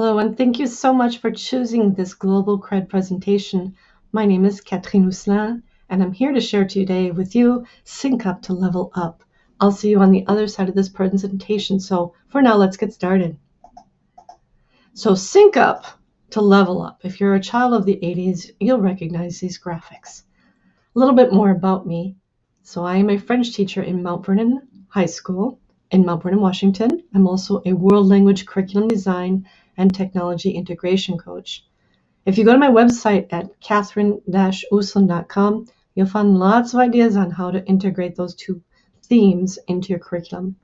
Hello, and thank you so much for choosing this Global C.R.E.D presentation. My name is Catherine Ousselin, and I'm here to share today with you Sync Up to Level Up. I'll see you on the other side of this presentation, so for now, let's get started. So Sync Up to Level Up. If you're a child of the 80s, you'll recognize these graphics. A little bit more about me. So I am a French teacher in Mount Vernon High School in Mount Vernon, Washington. I'm also a world language curriculum design and technology integration coach. If you go to my website at catherine-ousselin.com, you'll find lots of ideas on how to integrate those two themes into your curriculum.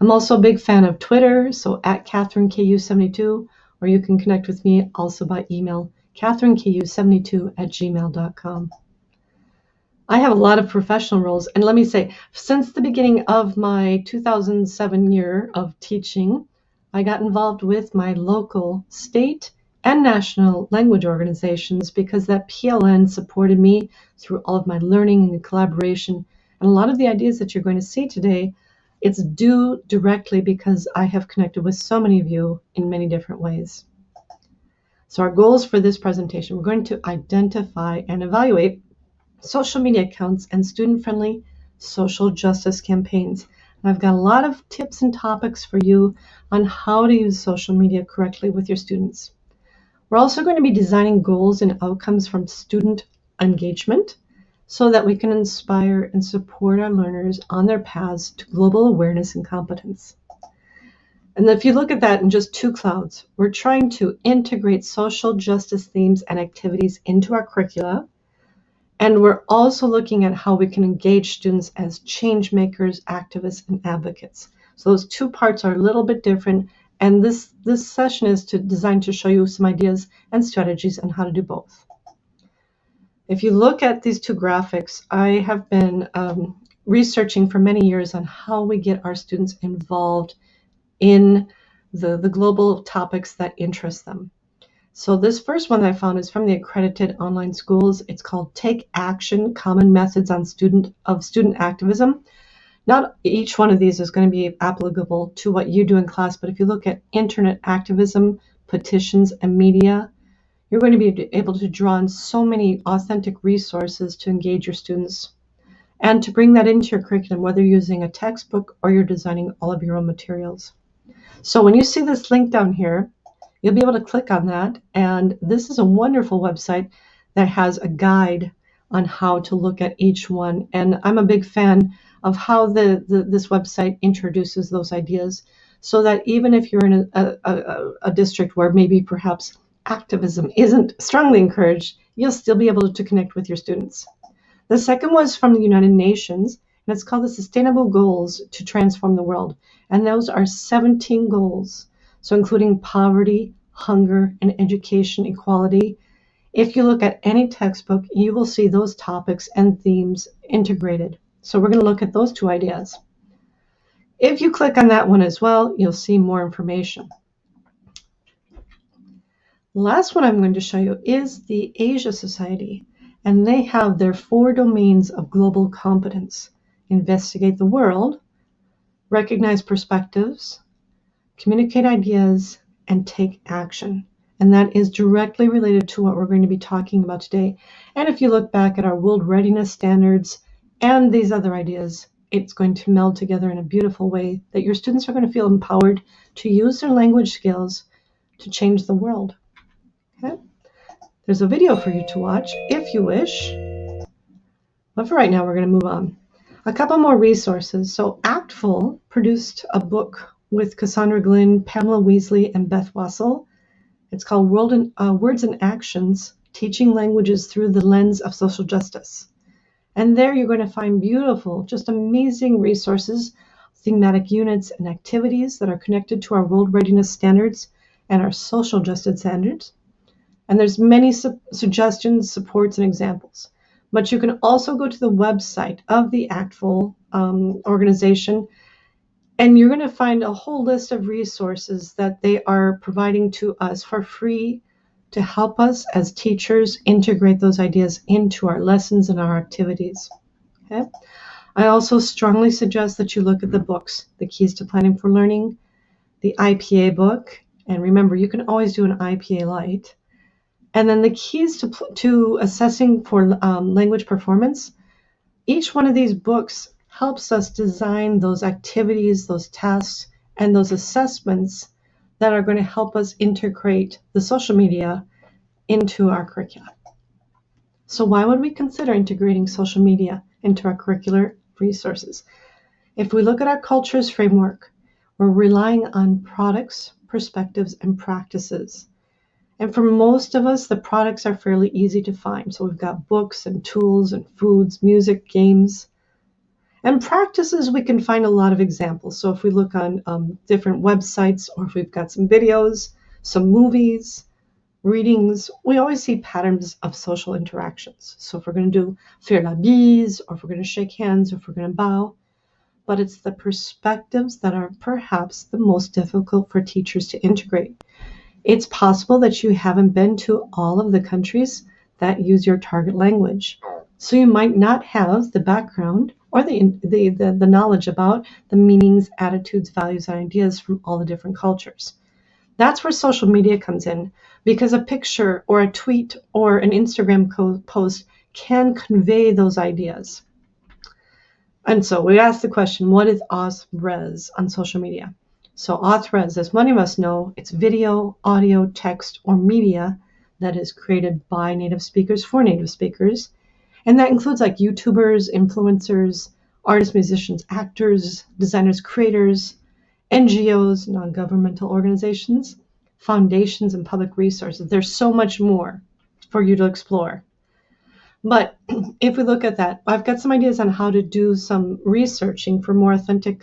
I'm also a big fan of Twitter, so at CatherineKU72, or you can connect with me also by email, catherineku72@gmail.com. I have a lot of professional roles, and let me say, since the beginning of my 2007 year of teaching, I got involved with my local, state, and national language organizations because that PLN supported me through all of my learning and collaboration. And a lot of the ideas that you're going to see today, it's due directly because I have connected with so many of you in many different ways. So our goals for this presentation, we're going to identify and evaluate social media accounts and student-friendly social justice campaigns. And I've got a lot of tips and topics for you on how to use social media correctly with your students. We're also going to be designing goals and outcomes from student engagement so that we can inspire and support our learners on their paths to global awareness and competence. And if you look at that in just two clouds, we're trying to integrate social justice themes and activities into our curricula. And we're also looking at how we can engage students as change makers, activists, and advocates. So those two parts are a little bit different. And this session is designed to show you some ideas and strategies on how to do both. If you look at these two graphics, I have been researching for many years on how we get our students involved in the global topics that interest them. So this first one I found is from the accredited online schools. It's called Take Action, Common Methods on Student Activism. Not each one of these is going to be applicable to what you do in class, but if you look at internet activism, petitions, and media, you're going to be able to draw on so many authentic resources to engage your students and to bring that into your curriculum, whether you're using a textbook or you're designing all of your own materials. So when you see this link down here, you'll be able to click on that, and this is a wonderful website that has a guide on how to look at each one. And I'm a big fan of how this website introduces those ideas, so that even if you're in a district where maybe perhaps activism isn't strongly encouraged, you'll still be able to connect with your students. The second was from the United Nations, and it's called the Sustainable Goals to Transform the World. And those are 17 goals. So including poverty, hunger, and education equality. If you look at any textbook, you will see those topics and themes integrated. So we're going to look at those two ideas. If you click on that one as well, you'll see more information. The last one I'm going to show you is the Asia Society, and they have their 4 domains of global competence: investigate the world, recognize perspectives, communicate ideas, and take action. And that is directly related to what we're going to be talking about today. And if you look back at our world readiness standards and these other ideas, it's going to meld together in a beautiful way that your students are going to feel empowered to use their language skills to change the world. Okay? There's a video for you to watch if you wish. But for right now, we're going to move on. A couple more resources. So Actful produced a book with Cassandra Glynn, Pamela Weasley, and Beth Wassel. It's called Words and Actions, Teaching Languages Through the Lens of Social Justice. And there you're going to find beautiful, just amazing resources, thematic units, and activities that are connected to our world readiness standards and our social justice standards. And there's many suggestions, supports, and examples. But you can also go to the website of the Actful organization, and you're going to find a whole list of resources that they are providing to us for free to help us as teachers integrate those ideas into our lessons and our activities. Okay? I also strongly suggest that you look at the books, The Keys to Planning for Learning, the IPA book, And remember, you can always do an IPA Lite. And then the keys to assessing for language performance, each one of these books helps us design those activities, those tests, and those assessments that are going to help us integrate the social media into our curriculum. So why would we consider integrating social media into our curricular resources? If we look at our culture's framework, we're relying on products, perspectives, and practices. And for most of us, the products are fairly easy to find. So we've got books and tools and foods, music, games. And practices, we can find a lot of examples. So if we look on different websites, or if we've got some videos, some movies, readings, we always see patterns of social interactions. So if we're going to do faire la bise, or if we're going to shake hands, or if we're going to bow, but it's the perspectives that are perhaps the most difficult for teachers to integrate. It's possible that you haven't been to all of the countries that use your target language. So you might not have the background or the knowledge about the meanings, attitudes, values, and ideas from all the different cultures. That's where social media comes in, because a picture or a tweet or an Instagram post can convey those ideas. And so we asked the question, what is ozrez on social media? So ozrez, as many of us know, it's video, audio, text, or media that is created by native speakers for native speakers. And that includes like YouTubers, influencers, artists, musicians, actors, designers, creators, NGOs, non-governmental organizations, foundations, and public resources. There's so much more for you to explore. But if we look at that, I've got some ideas on how to do some researching for more authentic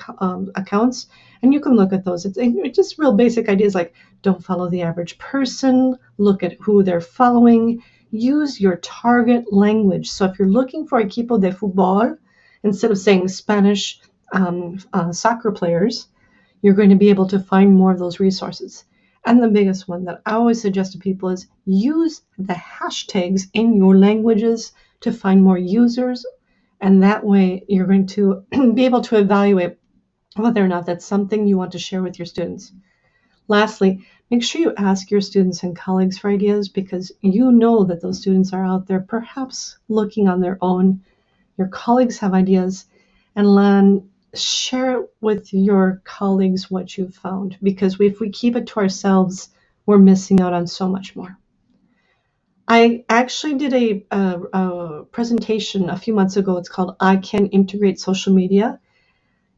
accounts, and you can look at those. It's just real basic ideas like don't follow the average person, look at who they're following, use your target language. So if you're looking for equipo de fútbol, instead of saying Spanish soccer players, you're going to be able to find more of those resources. And the biggest one that I always suggest to people is use the hashtags in your languages to find more users. And that way you're going to be able to evaluate whether or not that's something you want to share with your students. Lastly, make sure you ask your students and colleagues for ideas, because you know that those students are out there perhaps looking on their own. Your colleagues have ideas, and share with your colleagues what you've found, because if we keep it to ourselves, we're missing out on so much more. I actually did a presentation a few months ago. It's called I Can Integrate Social Media.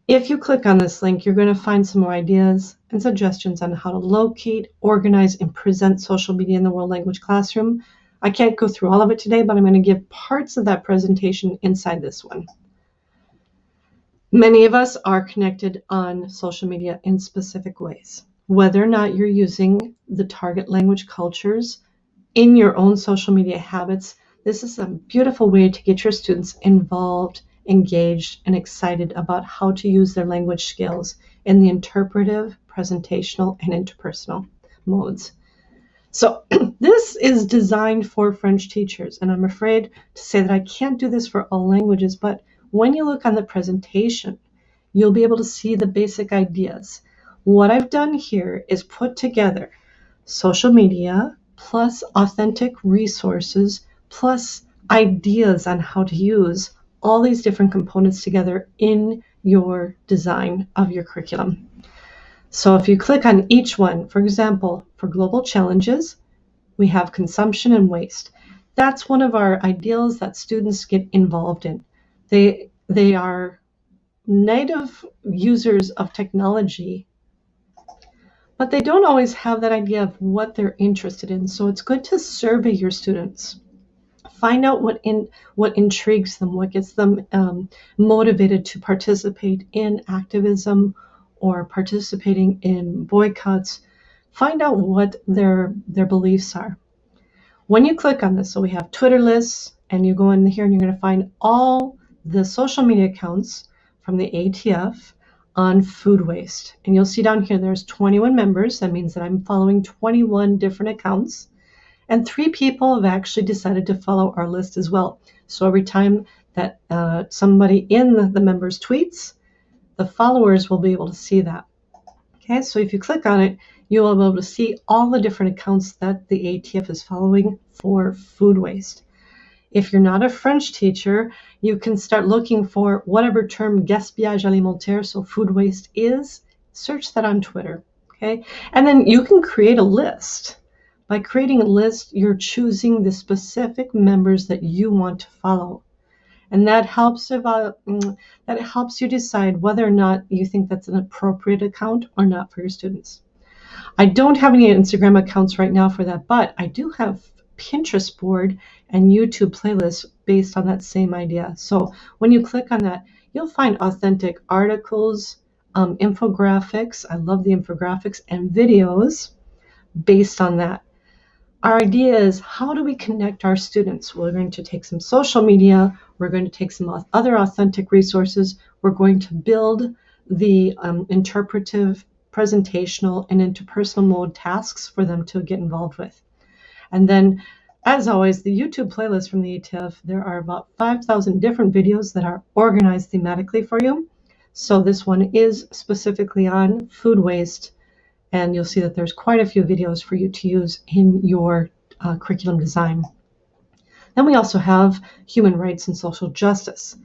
If you click on this link, you're going to find some more ideas and suggestions on how to locate, organize, and present social media in the world language classroom. I can't go through all of it today, but I'm going to give parts of that presentation inside this one. Many of us are connected on social media in specific ways. Whether or not you're using the target language cultures in your own social media habits, this is a beautiful way to get your students involved, engaged, and excited about how to use their language skills in the interpretive, presentational, and interpersonal modes. So this is designed for French teachers, and I'm afraid to say that I can't do this for all languages, but when you look on the presentation, you'll be able to see the basic ideas. What I've done here is put together social media plus authentic resources plus ideas on how to use all these different components together in your design of your curriculum. So if you click on each one, for example, for global challenges, we have consumption and waste. That's one of our ideals that students get involved in. They are native users of technology, but they don't always have that idea of what they're interested in. So it's good to survey your students. Find out what intrigues them, what gets them motivated to participate in activism or participating in boycotts. Find out what their beliefs are. When you click on this, so we have Twitter lists, and you go in here and you're going to find all the social media accounts from the ATF on food waste. And you'll see down here there's 21 members. That means that I'm following 21 different accounts. And 3 people have actually decided to follow our list as well. So every time that somebody in the members tweets, the followers will be able to see that. Okay, so if you click on it, you will be able to see all the different accounts that the ATF is following for food waste. If you're not a French teacher, you can start looking for whatever term gaspillage alimentaire, so food waste, is. Search that on Twitter, okay? And then you can create a list. By creating a list, you're choosing the specific members that you want to follow. And that helps you decide whether or not you think that's an appropriate account or not for your students. I don't have any Instagram accounts right now for that, but I do have Pinterest board and YouTube playlists based on that same idea. So when you click on that, you'll find authentic articles, infographics. I love the infographics, and videos based on that. Our idea is, how do we connect our students? We're going to take some social media. We're going to take some other authentic resources. We're going to build the interpretive, presentational, and interpersonal mode tasks for them to get involved with. And then, as always, the YouTube playlist from the ATF, there are about 5,000 different videos that are organized thematically for you. So this one is specifically on food waste, and you'll see that there's quite a few videos for you to use in your curriculum design. Then we also have human rights and social justice.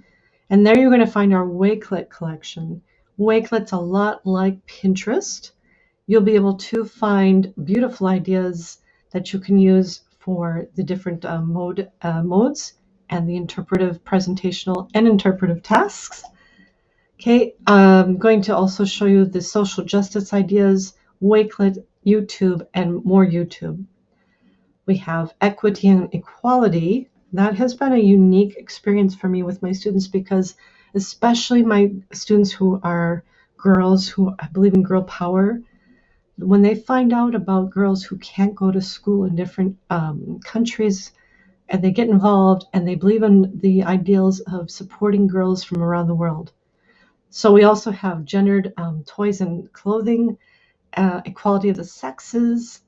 And there you're going to find our Wakelet collection. Wakelet's a lot like Pinterest. You'll be able to find beautiful ideas that you can use for the different modes and the interpretive, presentational, and interpretive tasks. Okay, I'm going to also show you the social justice ideas, Wakelet, YouTube, and more YouTube. We have equity and equality. That has been a unique experience for me with my students, because especially my students who are girls who believe in girl power, when they find out about girls who can't go to school in different countries, and they get involved and they believe in the ideals of supporting girls from around the world. So we also have gendered toys and clothing, equality of the sexes,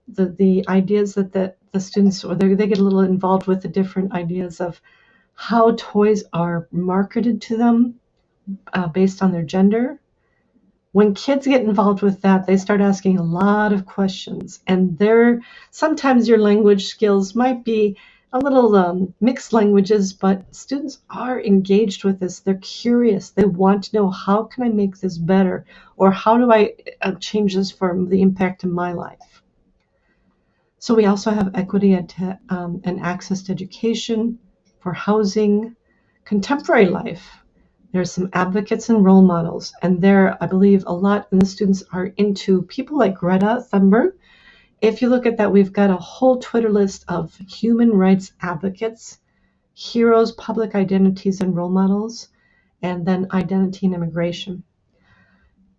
the ideas that the students, or they get a little involved with the different ideas of how toys are marketed to them based on their gender. When kids get involved with that, they start asking a lot of questions, and sometimes your language skills might be a little mixed languages, but students are engaged with this. They're curious. They want to know, how can I make this better? Or how do I change this for the impact in my life? So we also have equity and access to education, for housing, contemporary life. There's some advocates and role models. And there, I believe a lot of the students are into people like Greta Thunberg. If you look at that, we've got a whole Twitter list of human rights advocates, heroes, public identities, and role models, and then identity and immigration.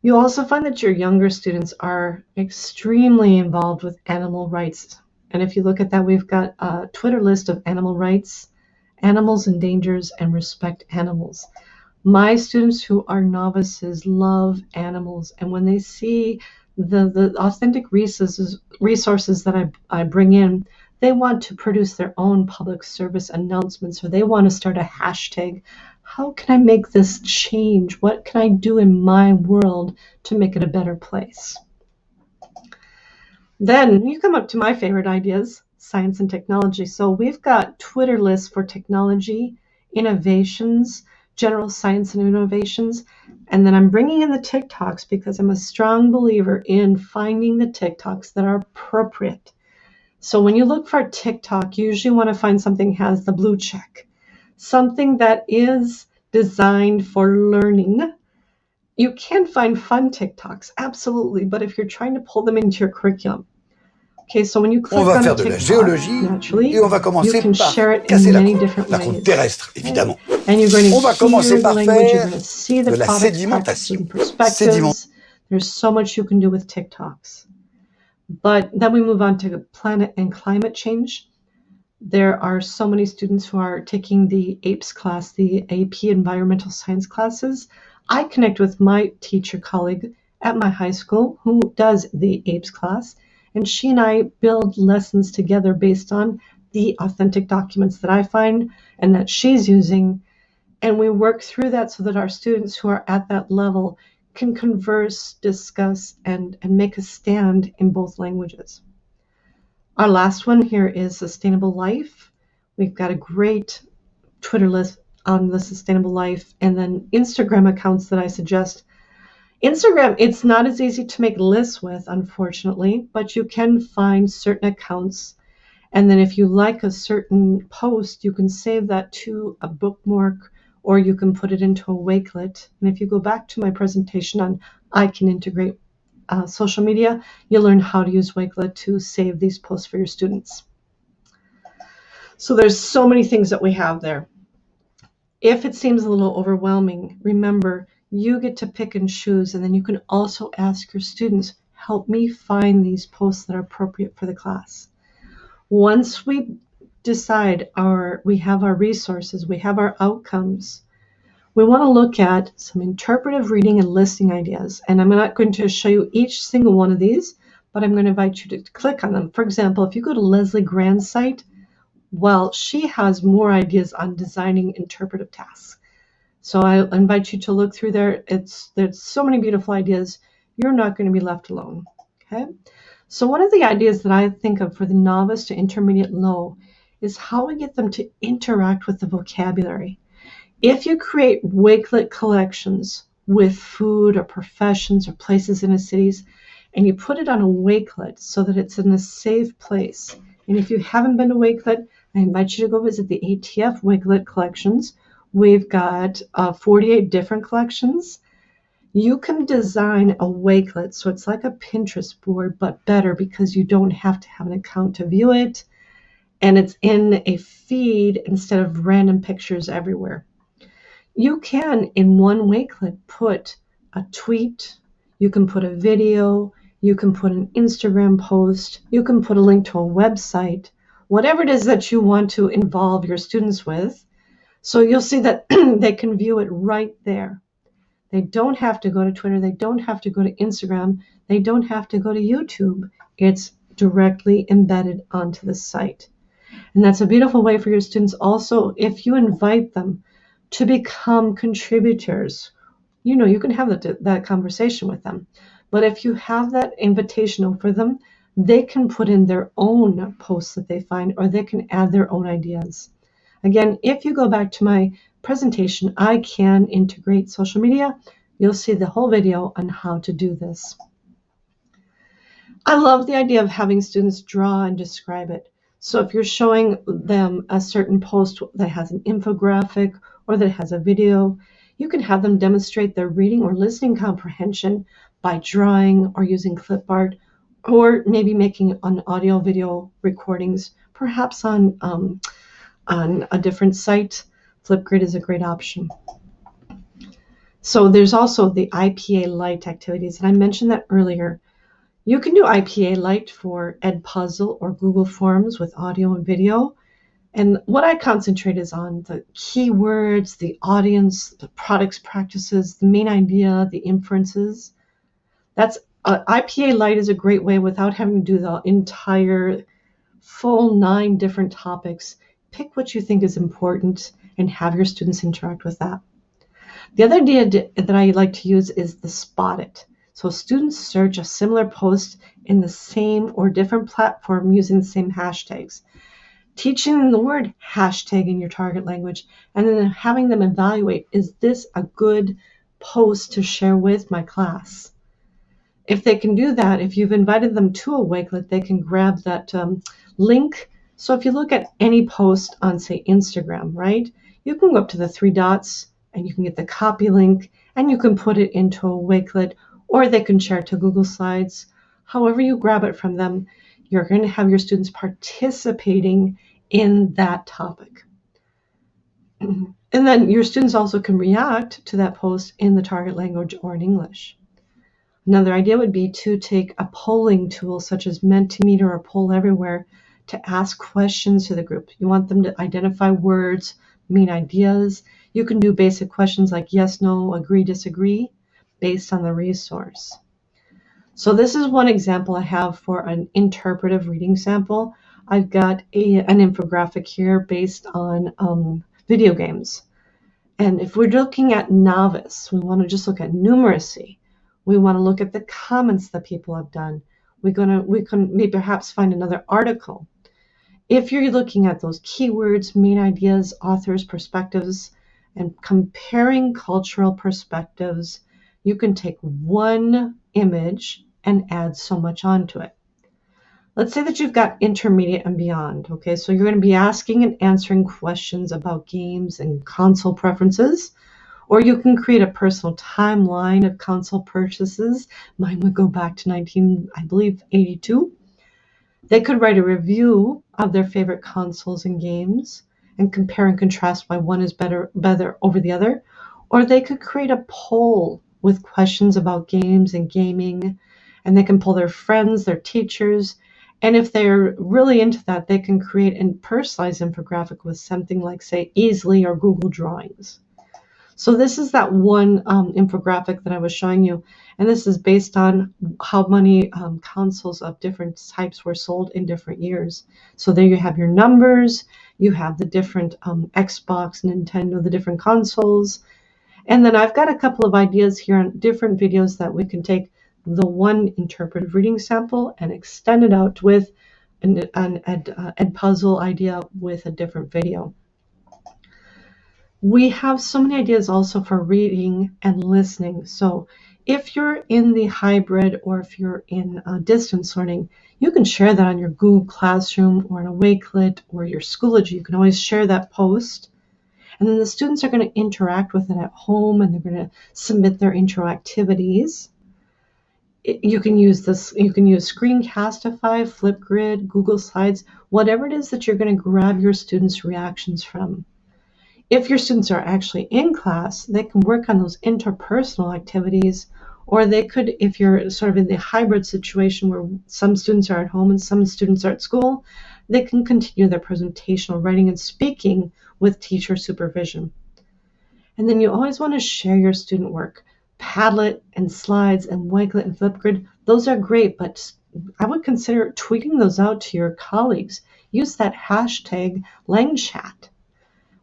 You'll also find that your younger students are extremely involved with animal rights. And if you look at that, we've got a Twitter list of animal rights, animals in dangers, and respect animals. My students who are novices love animals, and when they see the authentic resources that I bring in, they want to produce their own public service announcements, or they want to start a hashtag. How can I make this change? What can I do in my world to make it a better place? Then you come up to my favorite ideas, science and technology. So we've got Twitter lists for technology, innovations, general science and innovations. And then I'm bringing in the TikToks, because I'm a strong believer in finding the TikToks that are appropriate. So when you look for a TikTok, you usually want to find something that has the blue check, something that is designed for learning. You can find fun TikToks, absolutely, but if you're trying to pull them into your curriculum. Okay, so when you click on a TikTok, naturally, you can share it in many different ways. terrestre, évidemment. And you're going to On va commencer par language, you're faire going to see the de la products, sédimentation. practices, and perspectives. There's so much you can do with TikToks. But then we move on to planet and climate change. There are so many students who are taking the APES class, the AP Environmental Science classes. I connect with my teacher colleague at my high school who does the APES class, and she and I build lessons together based on the authentic documents that I find and that she's using. And we work through that so that our students who are at that level can converse, discuss, and make a stand in both languages. Our last one here is sustainable life. We've got a great Twitter list on the sustainable life, and then Instagram accounts that I suggest. Instagram, it's not as easy to make lists with, unfortunately, but you can find certain accounts. And then if you like a certain post, you can save that to a bookmark, or you can put it into a Wakelet. And if you go back to my presentation on I can integrate social media, you'll learn how to use Wakelet to save these posts for your students. So there's so many things that we have there. If it seems a little overwhelming, remember, you get to pick and choose, and then you can also ask your students, help me find these posts that are appropriate for the class. Once we decide we have our resources, we have our outcomes, we want to look at some interpretive reading and listening ideas. And I'm not going to show you each single one of these, but I'm going to invite you to click on them. For example, if you go to Leslie Grand's site, well, she has more ideas on designing interpretive tasks. So I invite you to look through there. There's so many beautiful ideas. You're not going to be left alone. Okay. So one of the ideas that I think of for the novice to intermediate low is how we get them to interact with the vocabulary. If you create Wakelet collections with food or professions or places in the cities, and you put it on a Wakelet so that it's in a safe place, and if you haven't been to Wakelet, I invite you to go visit the ATF Wakelet collections. We've got 48 different collections. You can design a Wakelet so it's like a Pinterest board, but better because you don't have to have an account to view it, and it's in a feed instead of random pictures everywhere. You can, in one Wakelet, put a tweet, you can put a video, you can put an Instagram post, you can put a link to a website, whatever it is that you want to involve your students with. So you'll see that they can view it right there. They don't have to go to Twitter, they don't have to go to Instagram, they don't have to go to YouTube. It's directly embedded onto the site. And that's a beautiful way for your students also, if you invite them to become contributors. You can have that conversation with them. But if you have that invitation for them, they can put in their own posts that they find, or they can add their own ideas. Again, if you go back to my presentation, I can integrate social media, you'll see the whole video on how to do this. I love the idea of having students draw and describe it. So if you're showing them a certain post that has an infographic or that has a video, you can have them demonstrate their reading or listening comprehension by drawing or using clip art, or maybe making an audio video recordings, perhaps on a different site. Flipgrid is a great option. So there's also the IPA Lite activities, and I mentioned that earlier. You can do IPA Lite for Edpuzzle or Google Forms with audio and video. And what I concentrate is on the keywords, the audience, the products, practices, the main idea, the inferences. IPA Lite is a great way without having to do the entire full 9 different topics. Pick what you think is important and have your students interact with that. The other idea that I like to use is the Spot It. So students search a similar post in the same or different platform using the same hashtags. Teaching the word hashtag in your target language, and then having them evaluate, is this a good post to share with my class? If they can do that, if you've invited them to a Wakelet, they can grab that link. So if you look at any post on, say, Instagram, right, you can go up to the 3 dots and you can get the copy link and you can put it into a Wakelet, or they can share it to Google Slides. However you grab it from them, you're going to have your students participating in that topic. And then your students also can react to that post in the target language or in English. Another idea would be to take a polling tool such as Mentimeter or Poll Everywhere to ask questions to the group. You want them to identify words, main ideas. You can do basic questions like yes, no, agree, disagree, based on the resource. So this is one example I have for an interpretive reading sample. I've got an infographic here based on video games. And if we're looking at novice, we want to just look at numeracy. We want to look at the comments that people have done. We can maybe perhaps find another article. If you're looking at those keywords, main ideas, authors, perspectives, and comparing cultural perspectives, you can take one image and add so much onto it. Let's say that you've got intermediate and beyond. Okay, so you're going to be asking and answering questions about games and console preferences, or you can create a personal timeline of console purchases. Mine would go back to 1982. They could write a review of their favorite consoles and games and compare and contrast why one is better over the other. Or they could create a poll with questions about games and gaming, and they can pull their friends, their teachers, and if they're really into that, they can create a personalized infographic with something like, say, Easily or Google Drawings. So this is that one infographic that I was showing you, and this is based on how many consoles of different types were sold in different years. So there you have your numbers, you have the different Xbox, Nintendo, the different consoles, and then I've got a couple of ideas here on different videos that we can take the one interpretive reading sample and extend it out with an ed puzzle idea with a different video. We have so many ideas also for reading and listening. So if you're in the hybrid or if you're in distance learning, you can share that on your Google Classroom or in a Wakelet or your Schoology. You can always share that post. And then the students are going to interact with it at home and they're going to submit their intro activities. You can use Screencastify, Flipgrid, Google Slides, whatever it is that you're going to grab your students' reactions from. If your students are actually in class, they can work on those interpersonal activities, or they could, if you're sort of in the hybrid situation where some students are at home and some students are at school, they can continue their presentational writing and speaking with teacher supervision. And then you always want to share your student work. Padlet and Slides and Wakelet and Flipgrid, those are great, but I would consider tweeting those out to your colleagues. Use that hashtag LangChat.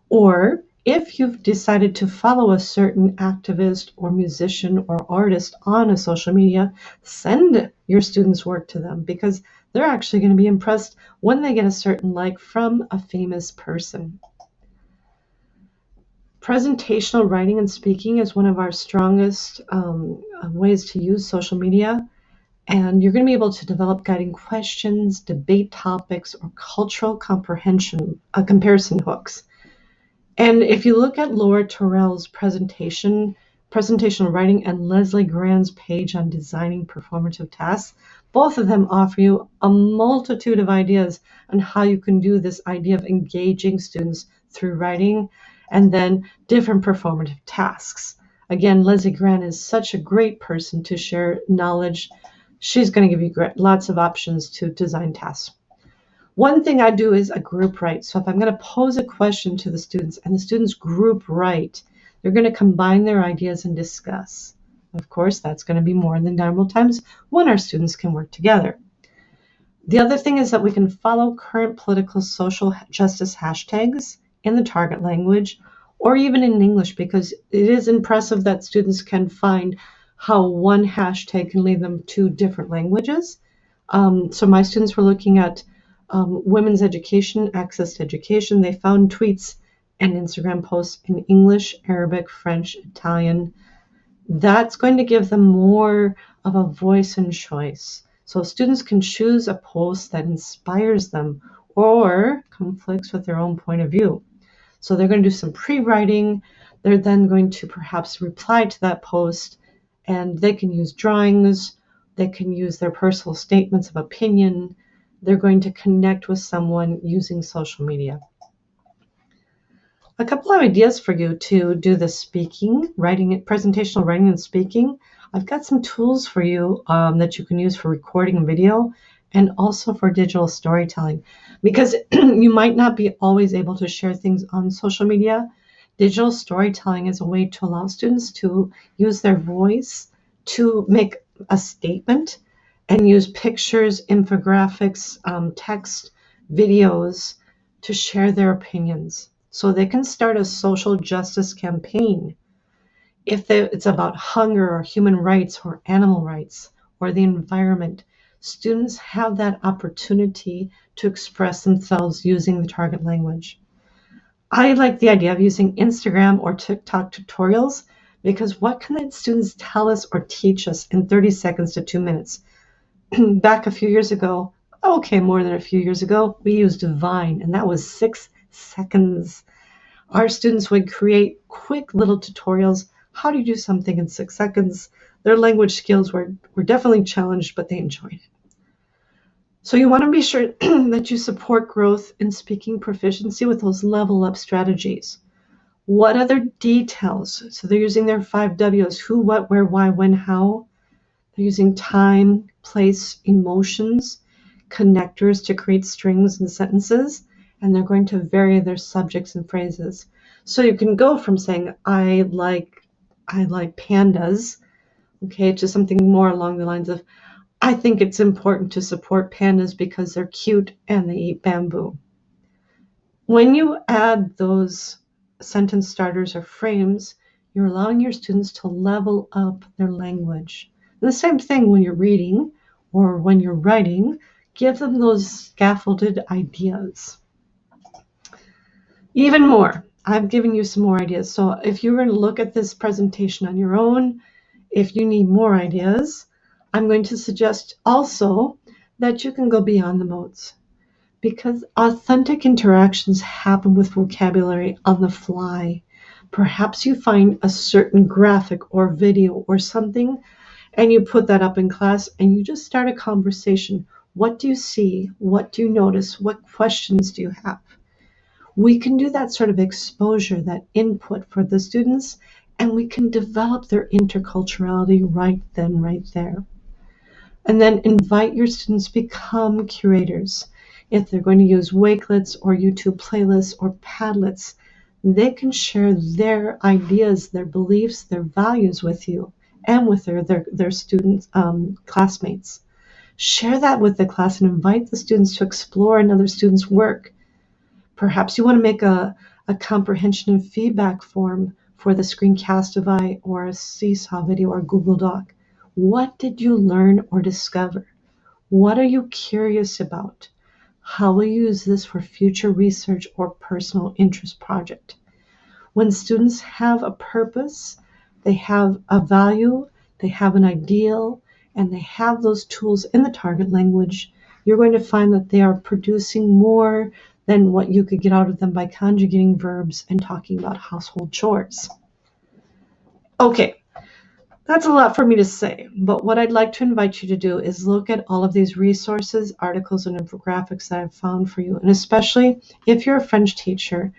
Or if you've decided to follow a certain activist or musician or artist on a social media, send your students' work to them because they're actually going to be impressed when they get a certain like from a famous person. Presentational writing and speaking is one of our strongest ways to use social media. And you're going to be able to develop guiding questions, debate topics, or cultural comparison hooks. And if you look at Laura Terrell's presentational writing and Leslie Grand's page on designing performative tasks, both of them offer you a multitude of ideas on how you can do this idea of engaging students through writing and then different performative tasks. Again, Leslie Grand is such a great person to share knowledge. She's going to give you lots of options to design tasks. One thing I do is a group write. So if I'm going to pose a question to the students and the students group write, they're going to combine their ideas and discuss. Of course, that's going to be more than normal times when our students can work together. The other thing is that we can follow current political social justice hashtags in the target language or even in English, because it is impressive that students can find how one hashtag can lead them to different languages. So my students were looking at women's education, access to education. They found tweets and Instagram posts in English, Arabic, French, Italian. That's going to give them more of a voice and choice. So students can choose a post that inspires them or conflicts with their own point of view. So they're going to do some pre-writing. They're then going to perhaps reply to that post, and they can use drawings. They can use their personal statements of opinion. They're going to connect with someone using social media. A couple of ideas for you to do the presentational writing and speaking. I've got some tools for you that you can use for recording a video and also for digital storytelling, because you might not be always able to share things on social media. Digital storytelling is a way to allow students to use their voice to make a statement and use pictures, infographics, text, videos to share their opinions. So they can start a social justice campaign. If it's about hunger or human rights or animal rights or the environment, students have that opportunity to express themselves using the target language. I like the idea of using Instagram or TikTok tutorials because what can the students tell us or teach us in 30 seconds to 2 minutes? Back a few years ago, okay, more than a few years ago, we used Vine, and that was 6 seconds. Our students would create quick little tutorials. How do you do something in 6 seconds? Their language skills were definitely challenged, but they enjoyed it. So you want to be sure that you support growth in speaking proficiency with those level up strategies. What other details? So they're using their 5 W's: who, what, where, why, when, how. They're using time, place, emotions, connectors to create strings and sentences, and they're going to vary their subjects and phrases. So you can go from saying, I like pandas, okay, to something more along the lines of, I think it's important to support pandas because they're cute and they eat bamboo. When you add those sentence starters or frames, you're allowing your students to level up their language. And the same thing when you're reading or when you're writing, give them those scaffolded ideas. Even more, I've given you some more ideas. So if you're going to look at this presentation on your own, if you need more ideas, I'm going to suggest also that you can go beyond the modes, because authentic interactions happen with vocabulary on the fly. Perhaps you find a certain graphic or video or something, and you put that up in class and you just start a conversation. What do you see? What do you notice? What questions do you have? We can do that sort of exposure, that input for the students, and we can develop their interculturality right then, right there. And then invite your students to become curators. If they're going to use Wakelets or YouTube playlists or Padlets, they can share their ideas, their beliefs, their values with you and with their students, classmates. Share that with the class and invite the students to explore another student's work. Perhaps you want to make a comprehension and feedback form for the Screencastify or a Seesaw video or Google Doc. What did you learn or discover? What are you curious about? How will you use this for future research or personal interest project? When students have a purpose, they have a value, they have an ideal, and they have those tools in the target language, you're going to find that they are producing more than what you could get out of them by conjugating verbs and talking about household chores. Okay, that's a lot for me to say, but what I'd like to invite you to do is look at all of these resources, articles, and infographics that I've found for you. And especially if you're a French teacher,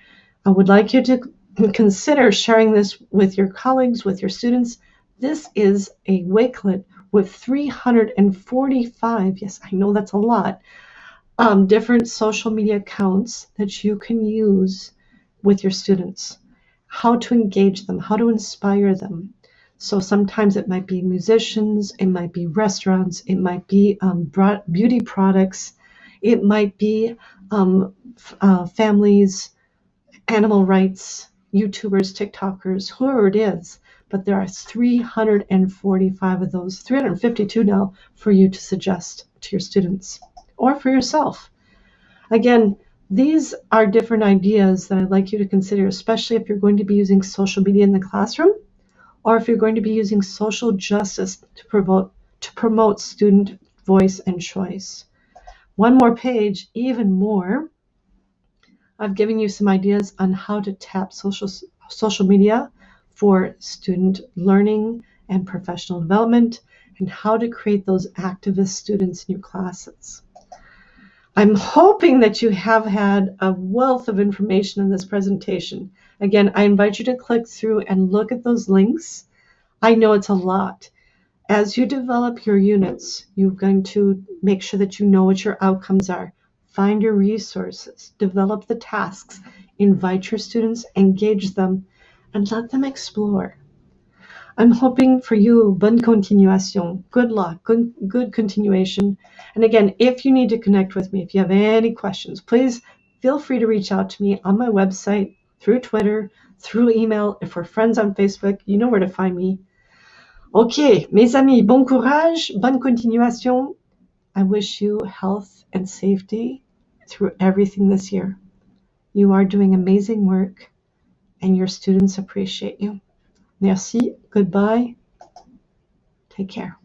I would like you to consider sharing this with your colleagues, with your students. This is a Wakelet with 345, yes, I know that's a lot, different social media accounts that you can use with your students. How to engage them, how to inspire them. So sometimes it might be musicians, it might be restaurants, it might be beauty products, it might be families, animal rights, YouTubers, TikTokers, whoever it is. But there are 345 of those, 352 now, for you to suggest to your students or for yourself. Again, these are different ideas that I'd like you to consider, especially if you're going to be using social media in the classroom, or if you're going to be using social justice to promote student voice and choice. One more page, even more. I've given you some ideas on how to tap social media for student learning and professional development, and how to create those activist students in your classes. I'm hoping that you have had a wealth of information in this presentation. Again, I invite you to click through and look at those links. I know it's a lot. As you develop your units, you're going to make sure that you know what your outcomes are. Find your resources, develop the tasks, invite your students, engage them, and let them explore. I'm hoping for you bonne continuation, good luck, good continuation. And again, if you need to connect with me, if you have any questions, please feel free to reach out to me on my website, through Twitter, through email. If we're friends on Facebook, you know where to find me. Ok, mes amis, bon courage, bonne continuation. I wish you health and safety through everything this year. You are doing amazing work, and your students appreciate you. Merci, goodbye, take care.